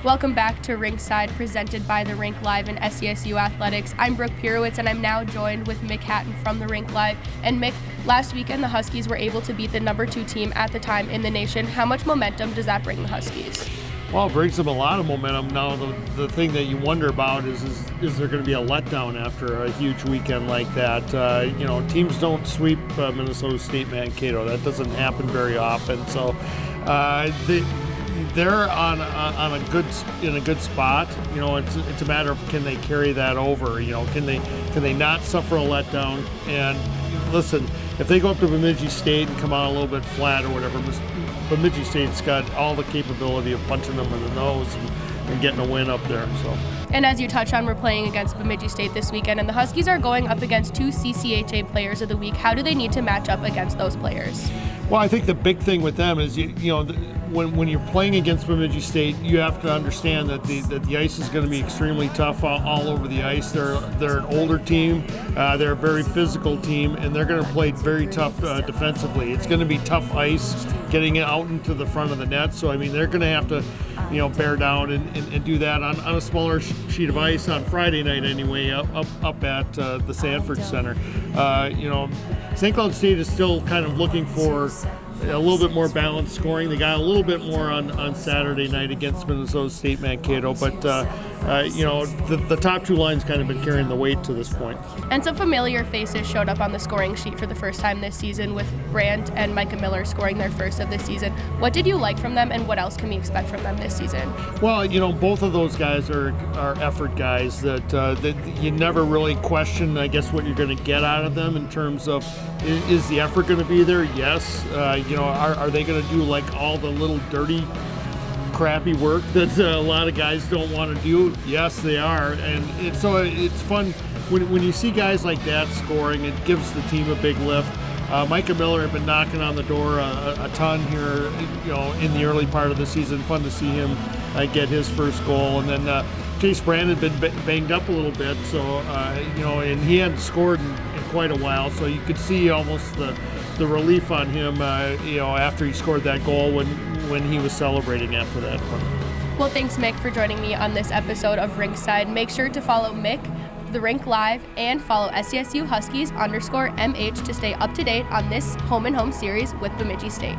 Welcome back to Rinkside, presented by the Rink Live and SCSU Athletics. I'm Brooke Pirowitz, and I'm now joined with Mick Hatton from the Rink Live. And Mick, last weekend the Huskies were able to beat the number 2 team at the time in the nation. How much momentum does that bring the Huskies? Well, it brings them a lot of momentum. Now, the thing that you wonder about is there going to be a letdown after a huge weekend like that? Teams don't sweep Minnesota State Mankato. That doesn't happen very often. So they're in a good spot. It's a matter of, can they carry that over? Can they not suffer a letdown? And listen, if they go up to Bemidji State and come out a little bit flat or whatever, Bemidji State's got all the capability of punching them in the nose and getting a win up there. So. And as you touch on, we're playing against Bemidji State this weekend, and the Huskies are going up against 2 CCHA Players of the Week. How do they need to match up against those players? Well, I think the big thing with them is, when you're playing against Bemidji State, you have to understand that the ice is going to be extremely tough all over the ice. They're an older team, they're a very physical team, and they're going to play very tough defensively. It's going to be tough ice getting it out into the front of the net. So they're going to have to, bear down and do that on a smaller sheet of ice on Friday night anyway, up at the Sanford Center. St. Cloud State is still kind of looking for a little bit more balanced scoring. They got a little bit more on Saturday night against Minnesota State Mankato, but the top 2 lines kind of been carrying the weight to this point. And some familiar faces showed up on the scoring sheet for the first time this season, with Brandt and Micah Miller scoring their first of the season. What did you like from them, and what else can we expect from them this season? Well, both of those guys are effort guys that you never really question, I guess, what you're going to get out of them in terms of, is the effort going to be there? Yes. Are they going to do like all the little dirty, crappy work that a lot of guys don't want to do? Yes, they are. And it's fun when you see guys like that scoring. It gives the team a big lift. Micah Miller had been knocking on the door a ton here, in the early part of the season. Fun to see him get his first goal. And then Chase Brand had been banged up a little bit, so and he hadn't scored in quite a while. So you could see almost the relief on him, after he scored that goal when he was celebrating after that. Well, thanks, Mick, for joining me on this episode of Rinkside. Make sure to follow Mick, the Rink Live, and follow SCSU Huskies _MH to stay up to date on this home and home series with Bemidji State.